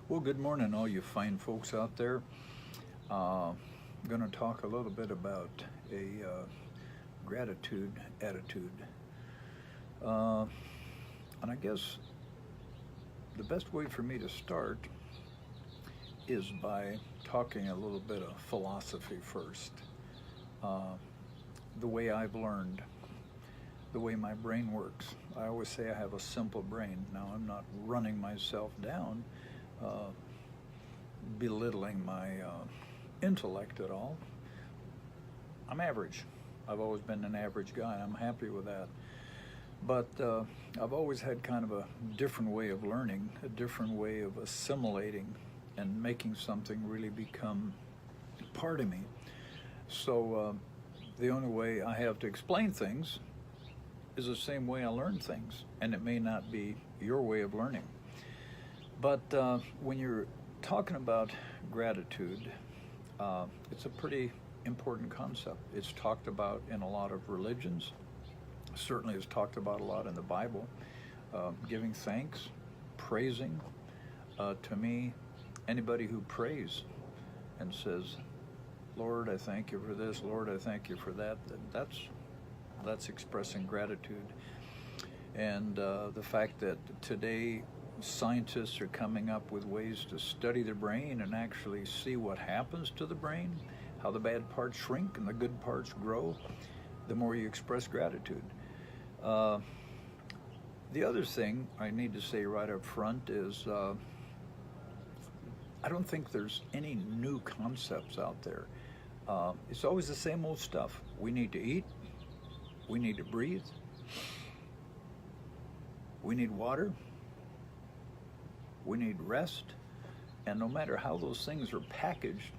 Well, good morning, all you fine folks out there. I'm going to talk a little bit about a gratitude attitude. Uh, and I guess the best way for me to start is by talking a little bit of philosophy first. Uh, the way I've learned, the way my brain works. I always say I have a simple brain. Now, I'm not running myself down, uh, belittling my intellect at all. I'm average. I've always been an average guy. I'm happy with that. But I've always had kind of a different way of learning, a different way of assimilating and making something really become part of me. So the only way I have to explain things is the same way I learn things, and it may not be your way of learning. But when you're talking about gratitude, it's a pretty important concept. It's talked about in a lot of religions. Certainly it's talked about a lot in the Bible. Giving thanks, praising. To me, anybody who prays and says, Lord, I thank you for this, Lord, I thank you for that, that's expressing gratitude. And the fact that today scientists are coming up with ways to study the brain and actually see what happens to the brain, how the bad parts shrink and the good parts grow, the more you express gratitude. The other thing I need to say right up front is I don't think there's any new concepts out there. It's always the same old stuff. We need to eat, we need to breathe, we need water, we need rest, and no matter how those things are packaged,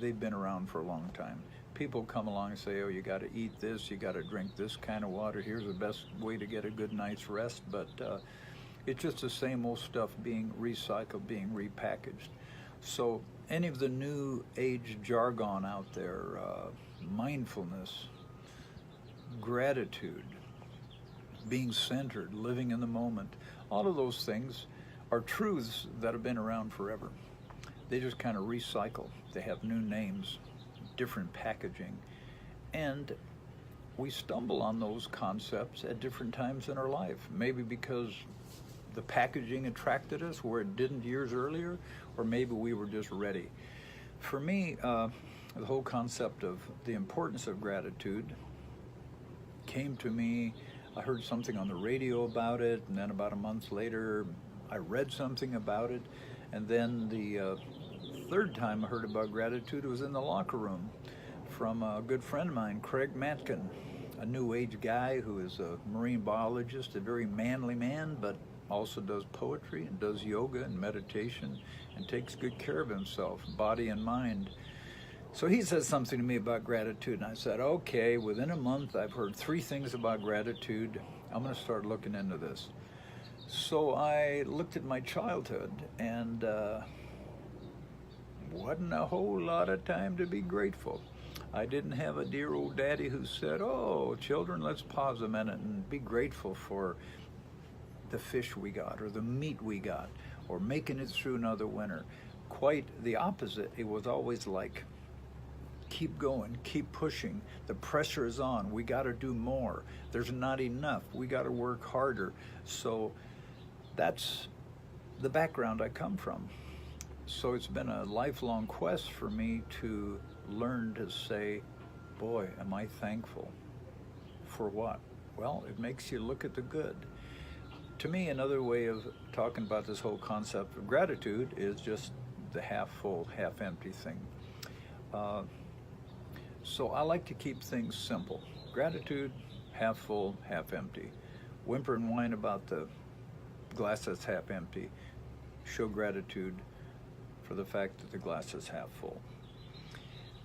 they've been around for a long time. People come along and say, oh, you got to eat this, you got to drink this kind of water, here's the best way to get a good night's rest, but it's just the same old stuff being recycled, being repackaged. So any of the new age jargon out there, mindfulness, gratitude, being centered, living in the moment, all of those things are truths that have been around forever. They just kind of recycle. They have new names, different packaging, and we stumble on those concepts at different times in our life. Maybe because the packaging attracted us where it didn't years earlier, or maybe we were just ready. For me, the whole concept of the importance of gratitude came to me. I heard something on the radio about it, and then about a month later, I read something about it, and then the third time I heard about gratitude was in the locker room from a good friend of mine, Craig Matkin, a new age guy who is a marine biologist, a very manly man, but also does poetry and does yoga and meditation and takes good care of himself, body and mind. So he said something to me about gratitude, and I said, okay, within a month I've heard 3 things about gratitude. I'm going to start looking into this. So I looked at my childhood, and wasn't a whole lot of time to be grateful. I didn't have a dear old daddy who said, oh, children, let's pause a minute and be grateful for the fish we got, or the meat we got, or making it through another winter. Quite the opposite. It was always like, keep going, keep pushing. The pressure is on. We got to do more. There's not enough. We got to work harder. So that's the background I come from. So it's been a lifelong quest for me to learn to say, boy, am I thankful. For what? Well, it makes you look at the good. To me, another way of talking about this whole concept of gratitude is just the half full, half empty thing. So I like to keep things simple. Gratitude, half full, half empty. Whimper and whine about the glass that's half empty. Show gratitude for the fact that the glass is half full.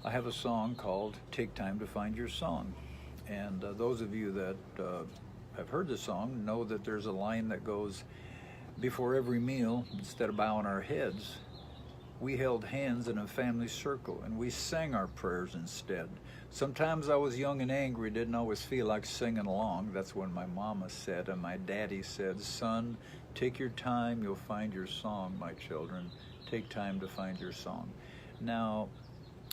I have a song called Take Time to Find Your Song. And those of you that have heard the song know that there's a line that goes, before every meal, instead of bowing our heads, we held hands in a family circle and we sang our prayers instead. Sometimes I was young and angry, didn't always feel like singing along. That's when my mama said and my daddy said, son, Take your time, you'll find your song, my children. Take time to find your song. Now,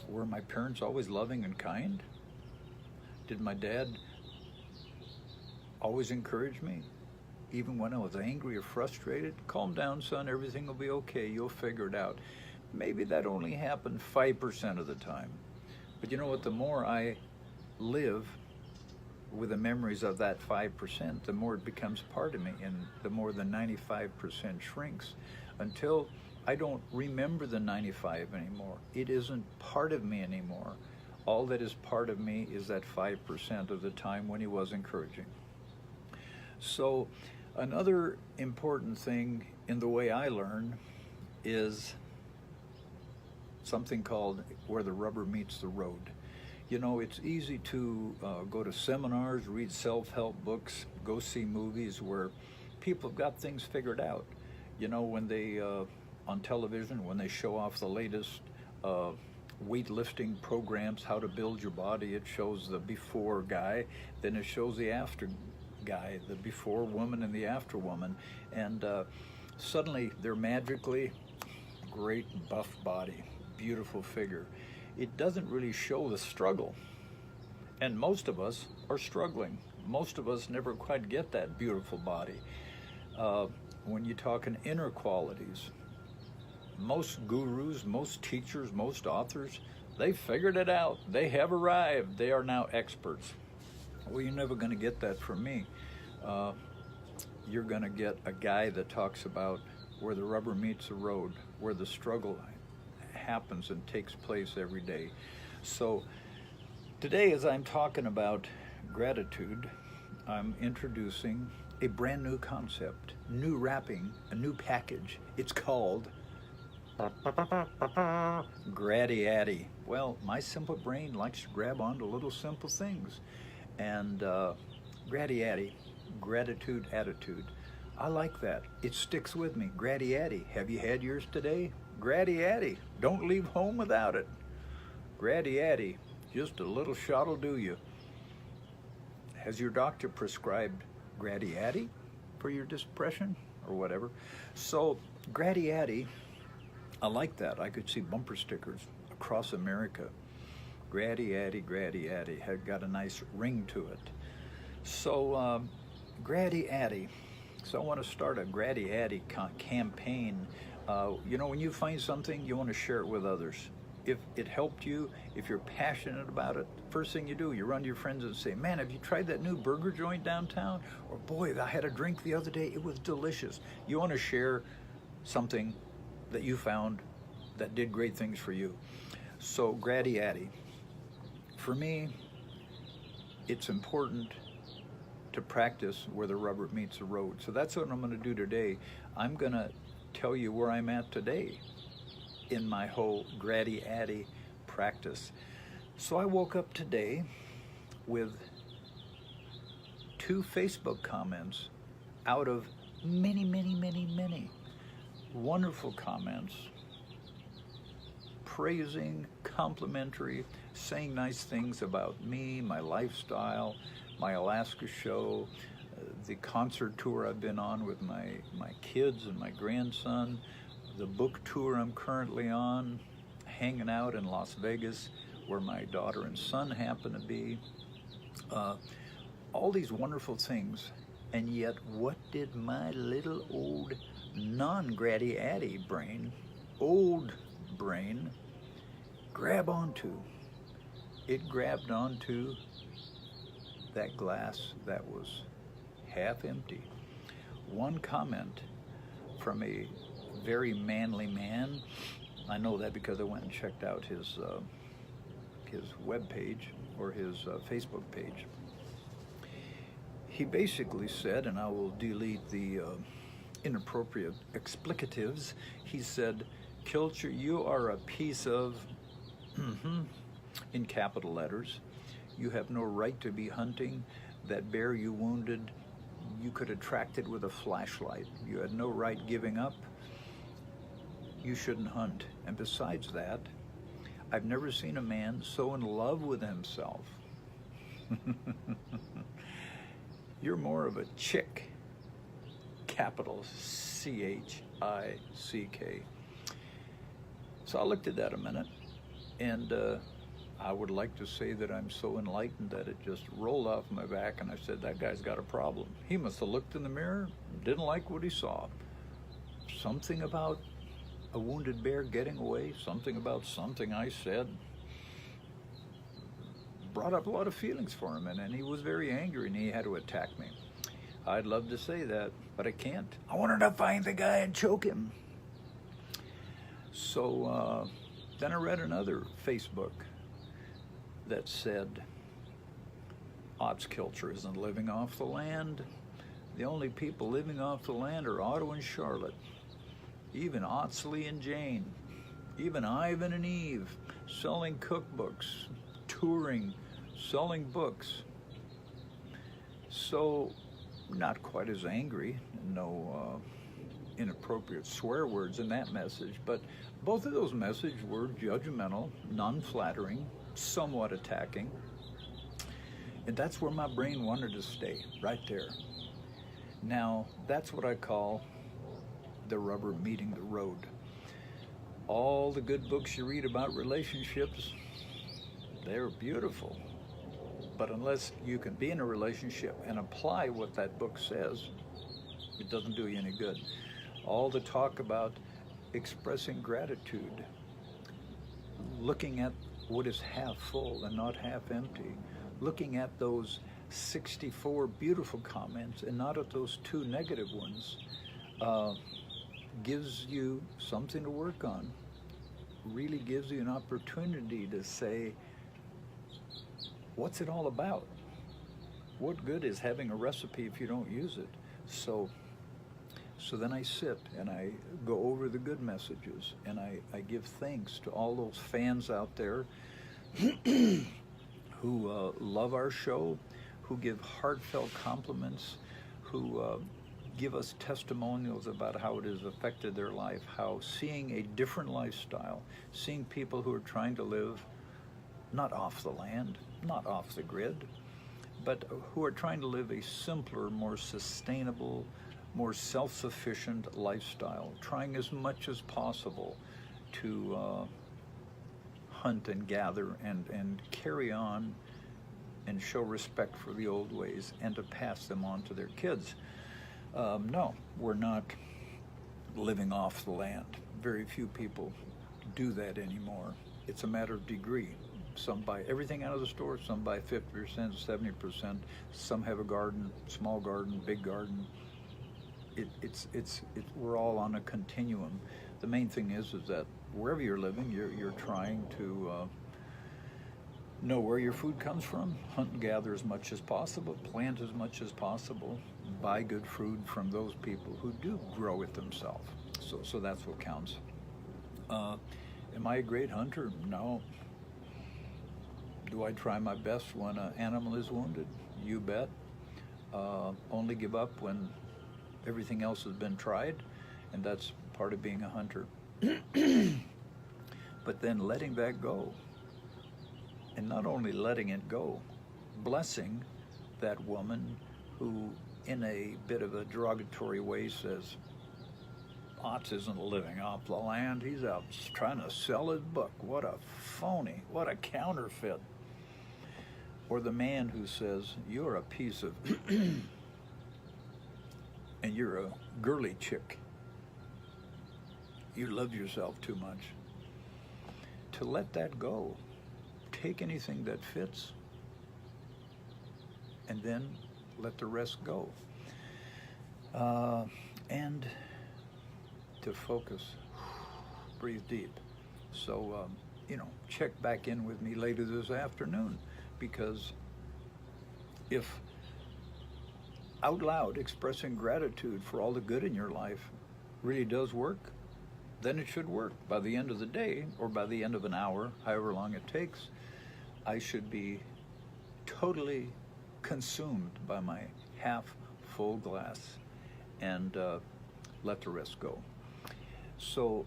were my parents always loving and kind? Did my dad always encourage me? Even when I was angry or frustrated? Calm down, son, everything will be okay, you'll figure it out. Maybe that only happened 5% of the time. But you know what, the more I live with the memories of that 5%, the more it becomes part of me, and the more the 95% shrinks until I don't remember the 95 anymore. It isn't part of me anymore. All that is part of me is that 5% of the time when he was encouraging. So another important thing in the way I learn is something called where the rubber meets the road. You know, it's easy to go to seminars, read self-help books, go see movies where people have got things figured out. You know, when they, on television, when they show off the latest weightlifting programs, how to build your body, it shows the before guy, then it shows the after guy, the before woman and the after woman, and suddenly they're magically great buff body, beautiful figure. It doesn't really show the struggle, and most of us are struggling. Most of us never quite get that beautiful body. When you talk in inner qualities, most gurus, most teachers, most authors, they figured it out. They have arrived. They are now experts. Well, you're never going to get that from me. You're going to get a guy that talks about where the rubber meets the road, where the struggle happens and takes place every day. So today, as I'm talking about gratitude, I'm introducing a brand new concept, new wrapping, a new package. It's called Gratitute. Well, my simple brain likes to grab onto little simple things. And Gratitute, gratitude, attitude. I like that. It sticks with me. Gratitute. Have you had yours today? Gratitute. Don't leave home without it. Gratitute. Just a little shot will do you. Has your doctor prescribed Gratitute for your depression or whatever? So Gratitute, I like that. I could see bumper stickers across America. Gratitute, Gratitute, had got a nice ring to it. So Gratitute. So I want to start a Gratitute campaign. You know, when you find something, you want to share it with others. If it helped you, if you're passionate about it, first thing you do, you run to your friends and say, man, have you tried that new burger joint downtown? Or boy, I had a drink the other day, it was delicious. You want to share something that you found that did great things for you. So Gratitute. For me, it's important to practice where the rubber meets the road. So that's what I'm going to do today. I'm going to tell you where I'm at today in my whole Gratitute practice. So I woke up today with 2 Facebook comments out of many, many, many, many wonderful comments, praising, complimentary, saying nice things about me, my lifestyle, my Alaska show, the concert tour I've been on with my kids and my grandson, the book tour I'm currently on, hanging out in Las Vegas where my daughter and son happen to be. All these wonderful things. And yet, what did my little old non-Gratitute brain, old brain, grab onto? It grabbed onto that glass that was half empty. One comment from a very manly man. I know that because I went and checked out his web page or his Facebook page. He basically said, and I will delete the inappropriate explicatives, he said, Kilcher, you are a piece of, in capital letters. You have no right to be hunting. That bear you wounded, you could have tracked it with a flashlight. You had no right giving up. You shouldn't hunt. And besides that, I've never seen a man so in love with himself. You're more of a chick capital Chick. So I looked at that a minute, and I would like to say that I'm so enlightened that it just rolled off my back, and I said, that guy's got a problem. He must have looked in the mirror, didn't like what he saw. Something about a wounded bear getting away, something about something I said, brought up a lot of feelings for him, and he was very angry, and he had to attack me. I'd love to say that, but I can't. I wanted to find the guy and choke him. So then I read another Facebook that said, Kilcher isn't living off the land. The only people living off the land are Otto and Charlotte, even Otsley and Jane, even Ivan and Eve, selling cookbooks, touring, selling books. So, not quite as angry, no inappropriate swear words in that message, but both of those messages were judgmental, non-flattering, somewhat attacking. And that's where my brain wanted to stay, right there. Now, that's what I call the rubber meeting the road. All the good books you read about relationships, they're beautiful. But unless you can be in a relationship and apply what that book says, it doesn't do you any good. All the talk about expressing gratitude, looking at what is half full and not half empty, looking at those 64 beautiful comments and not at those 2 negative ones, gives you something to work on, really gives you an opportunity to say, what's it all about? What good is having a recipe if you don't use it? So then I sit and I go over the good messages, and I give thanks to all those fans out there who love our show, who give heartfelt compliments, who give us testimonials about how it has affected their life, how seeing a different lifestyle, seeing people who are trying to live not off the land, not off the grid, but who are trying to live a simpler, more sustainable, more self-sufficient lifestyle, trying as much as possible to hunt and gather and carry on and show respect for the old ways and to pass them on to their kids. No, we're not living off the land. Very few people do that anymore. It's a matter of degree. Some buy everything out of the store, some buy 50%, 70%, some have a garden, small garden, big garden. We're all on a continuum. The main thing is that wherever you're living, you're trying to know where your food comes from, hunt and gather as much as possible, plant as much as possible, buy good food from those people who do grow it themselves. So that's what counts. Am I a great hunter? No. Do I try my best when an animal is wounded? You bet. Only give up when everything else has been tried, and that's part of being a hunter. But then letting that go, and not only letting it go, blessing that woman who, in a bit of a derogatory way, says, Otts isn't living off the land, he's out trying to sell his book. What a phony, what a counterfeit. Or the man who says, you're a piece of, and you're a girly chick. You love yourself too much. To let that go. Take anything that fits, and then let the rest go. And to focus, breathe deep. So, check back in with me later this afternoon, because if out loud expressing gratitude for all the good in your life really does work, then it should work. By the end of the day, or by the end of an hour, however long it takes, I should be totally consumed by my half full glass and let the rest go. So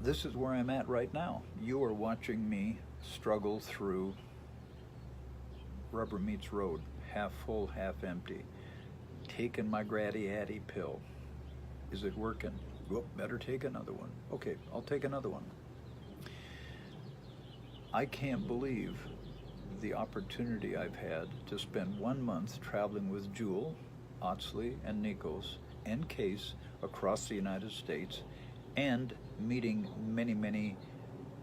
this is where I'm at right now. You are watching me struggle through rubber meets road, half full, half empty. taking my Gratitute pill. Is it working? Well, better take another one. Okay, I'll take another one. I can't believe the opportunity I've had to spend 1 month traveling with Jewel, Otsley, and Nikos, and Case across the United States, and meeting many, many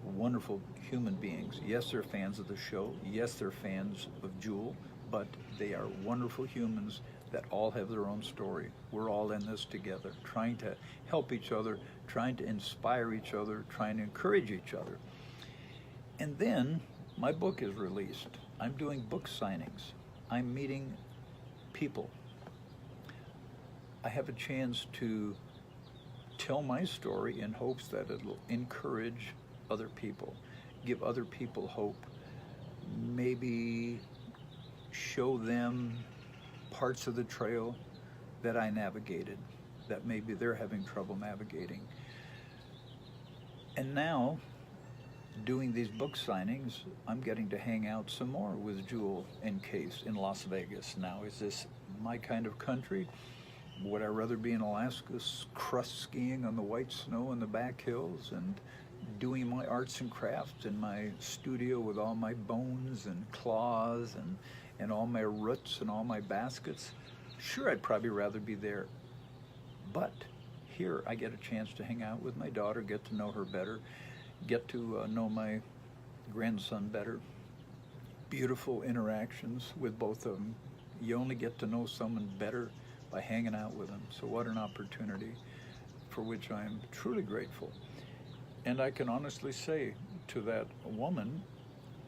wonderful human beings. Yes, they're fans of the show. Yes, they're fans of Jewel, but they are wonderful humans that all have their own story. We're all in this together, trying to help each other, trying to inspire each other, trying to encourage each other. And then my book is released. I'm doing book signings. I'm meeting people. I have a chance to tell my story in hopes that it'll encourage other people, give other people hope, maybe show them parts of the trail that I navigated, that maybe they're having trouble navigating. And now, doing these book signings, I'm getting to hang out some more with Jewel and Case in Las Vegas. Now, is this my kind of country? Would I rather be in Alaska crust skiing on the white snow in the back hills and doing my arts and crafts in my studio with all my bones and claws and all my roots and all my baskets? Sure, I'd probably rather be there. But here I get a chance to hang out with my daughter, get to know her better, get to know my grandson better. Beautiful interactions with both of them. You only get to know someone better by hanging out with them. So what an opportunity, for which I am truly grateful. And I can honestly say to that woman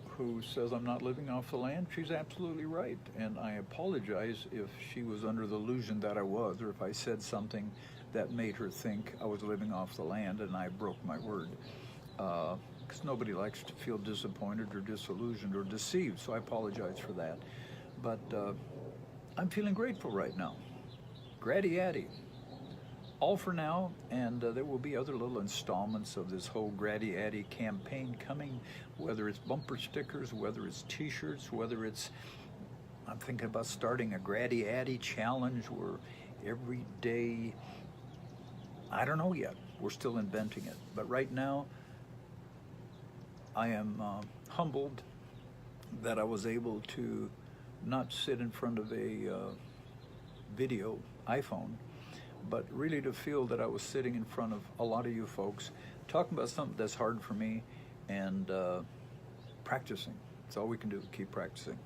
who says I'm not living off the land, she's absolutely right. And I apologize if she was under the illusion that I was, or if I said something that made her think I was living off the land and I broke my word. Because nobody likes to feel disappointed or disillusioned or deceived, so I apologize for that. But I'm feeling grateful right now. Gratitute. All for now, and there will be other little installments of this whole Gratitute campaign coming, whether it's bumper stickers, whether it's t-shirts, whether it's, I'm thinking about starting a Gratitute challenge where every day, I don't know yet, we're still inventing it. But right now, I am humbled that I was able to not sit in front of a video iPhone, but really to feel that I was sitting in front of a lot of you folks talking about something that's hard for me and practicing. It's all we can do, keep practicing.